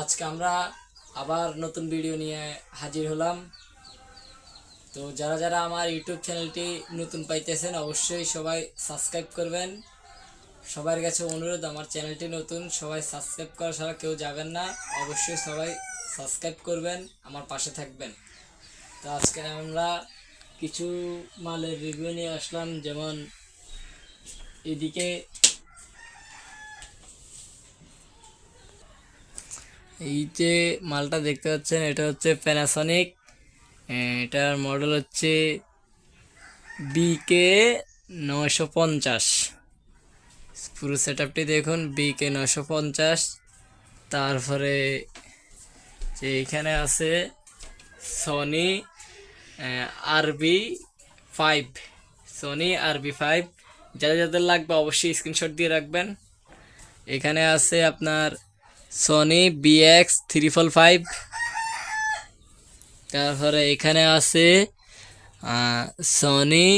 আজকে আমরা আবার নতুন ভিডিও নিয়ে হাজির হলাম। তো যারা যারা আমার ইউটিউব চ্যানেলটি নতুন পাইতেছেন অবশ্যই সবাই সাবস্ক্রাইব করবেন। সবার কাছে অনুরোধ, আমার চ্যানেলটি নতুন, সবাই সাবস্ক্রাইব করা ছাড়া কেউ যাবেন না। অবশ্যই সবাই সাবস্ক্রাইব করবেন, আমার পাশে থাকবেন। তো আজকে আমরা কিছু মালের রিভিউ নিয়ে আসলাম। যেমন এদিকে এই যে মালটা দেখতে পাচ্ছেন, এটা হচ্ছে প্যানাসনিক। এটার মডেল হচ্ছে BK 950। পুরো সেট আপটি দেখুন, BK 950। তারপরে যে এখানে আছে সনি RB5, সনি RB5। যাদের যাদের লাগবে অবশ্যই স্ক্রিনশট দিয়ে রাখবেন। এখানে আছে আপনার সনি BX 355। তারপরে এখানে আছে সনি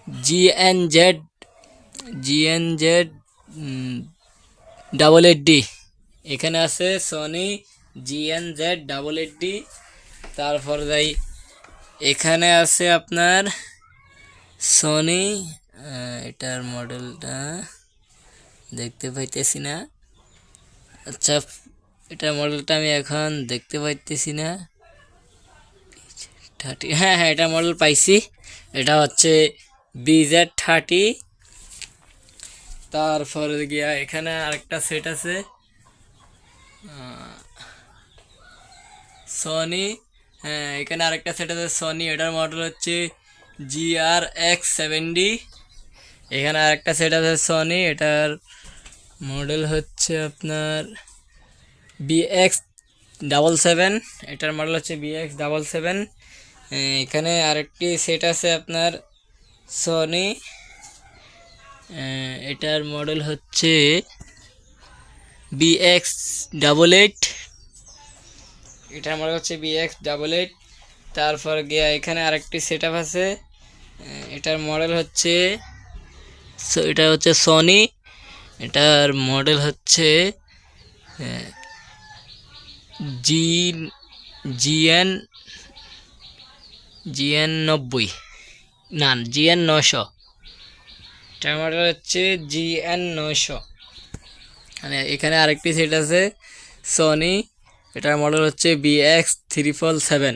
GNZ 880। এখানে আছে সনি GNZ 880। তারপর যাই, এখানে আছে আপনার সনি, এটার মডেলটা দেখতে পাইতেছি না। আচ্ছা, এটার মডেলটা আমি এখন দেখতে পাইতেছি না। 30, হ্যাঁ হ্যাঁ, এটা মডেল পাইছি। এটা হচ্ছে BZ 30। তারপরে গিয়া এখানে আরেকটা সেট আছে সনি। হ্যাঁ, এখানে আরেকটা সেট আছে সনি, এটার মডেল হচ্ছে GRX 70। এখানে আরেকটা সেট আছে সনি, এটার মডেল হচ্ছে আপনার BX 77। এটার মডেল হচ্ছে BX 77। এখানে আরেকটি সেট আছে আপনার সনি, এটার মডেল হচ্ছে BX 88। এটার মডেল হচ্ছে BX 88। তারপর গিয়া এখানে আরেকটি সেট আপ আছে, এটার মডেল হচ্ছে, এটা হচ্ছে সনি, এটার মডেল হচ্ছে জি জিএন GN 90, না GN 900। এটার মডেল হচ্ছে GN 900। মানে এখানে আরেকটি সেট আছে সনি, এটার মডেল হচ্ছে BX 777।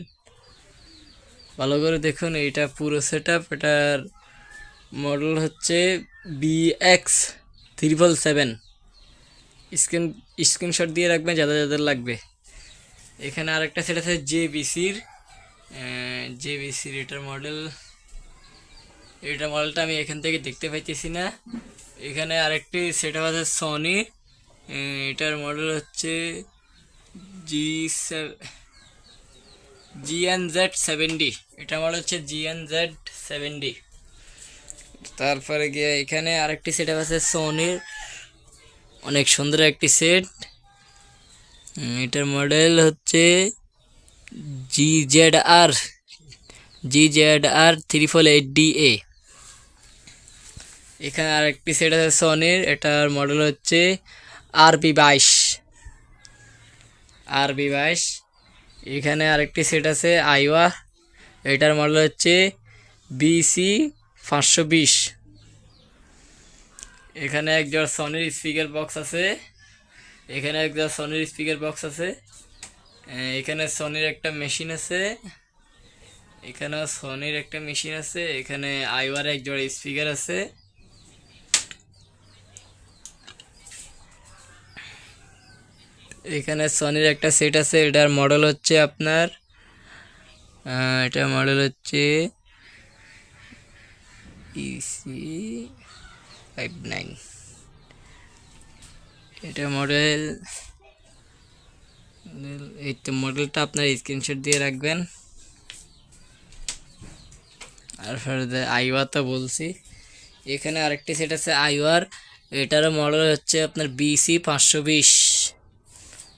ভালো করে দেখুন, এইটা পুরো সেট আপ। এটার মডেল হচ্ছে BX 777। স্ক্রিনশট দিয়ে রাখবেন যাদের যাদের লাগবে। এখানে আরেকটা সেট আছে জেবিসির এটার মডেলটা আমি এখান থেকে দেখতে পাইতেছি না। এখানে আরেকটি সেট আপ আছে সনি, এটার মডেল হচ্ছে GNZ 70। এটা মডেল হচ্ছে GNZ 70। তারপরে গিয়ে এখানে আরেকটি সেট আপ আছে সোনির, অনেক সুন্দর একটি সেট। এটার মডেল হচ্ছে GZR 888DA। এখানে আরেকটি সেট আছে সোনির, এটার মডেল হচ্ছে RB22। এখানে আরেকটি সেট আছে আইওয়া, এটার মডেল হচ্ছে BC 520। এখানে একজোড়া সনির স্পিকার বক্স আছে, এখানে সনির একটা মেশিন আছে, এখানে আইওয়ার এক জোড়া স্পিকার আছে। এখানে সনির একটা সেট আছে, এটার মডেল হচ্ছে আপনার EC59। এটা মডেল, এই তো মডেলটা আপনার স্ক্রিনশট দিয়ে রাখবেন। আর আইওয়ার তো বলছি। এখানে আরেকটি সেট আছে আইওয়ার, এটারও মডেল হচ্ছে আপনার BC 520।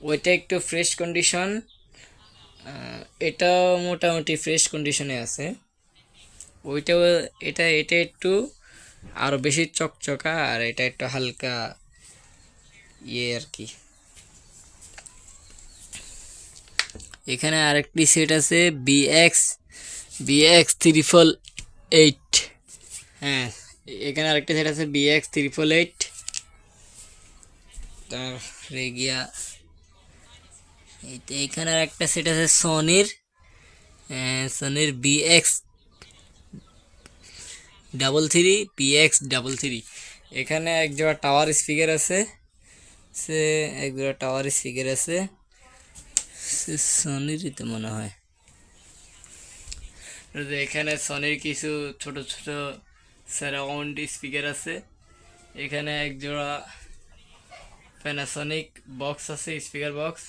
ওইটা একটু ফ্রেশ কন্ডিশন, এটাও মোটামুটি ফ্রেশ কন্ডিশনে আছে। ওইটাও, এটা একটু আরও বেশি চকচকা, আর এটা একটু হালকা ইয়ে আর কি। এখানে আরেকটি সেট আছে BX 888। হ্যাঁ, এখানে আরেকটি সেট আছে BX 888। তারপরে গিয়া এখানে আরেকটা সেট আছে সোনির BX 33। এখানে এক জোড়া টাওয়ার স্পিকার আছে, সোনিরই তো মনে হয়। এখানে সোনির কিছু ছোট ছোট সারাউন্ড স্পিকার আছে। এখানে এক জোড়া প্যানাসনিক বক্স আছে, স্পিকার বক্স।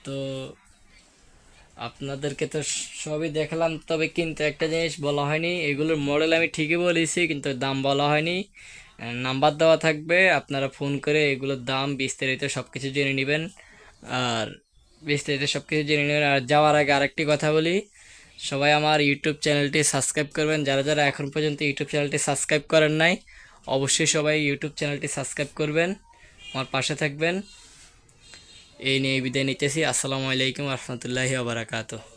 তো আপনাদেরকে তো সবই দেখালাম, তবে কিন্তু একটা জিনিস বলা হয়নি, এগুলোর মডেল আমি ঠিকই বলেছি কিন্তু দাম বলা হয়নি। নাম্বার দেওয়া থাকবে, আপনারা ফোন করে এগুলোর দাম বিস্তারিত সব কিছু জেনে নেবেন। আর যাওয়ার আগে আরেকটি কথা বলি, সবাই আমার ইউটিউব চ্যানেলটি সাবস্ক্রাইব করবেন। যারা যারা এখন পর্যন্ত ইউটিউব চ্যানেলটি সাবস্ক্রাইব করেন নাই, অবশ্যই সবাই ইউটিউব চ্যানেলটি সাবস্ক্রাইব করবেন, আমার পাশে থাকবেন। এই নিয়ে বিদায় নিতেছি। আসসালামু আলাইকুম রহমতুল্লাহি ওয়া বারাকাতুহু।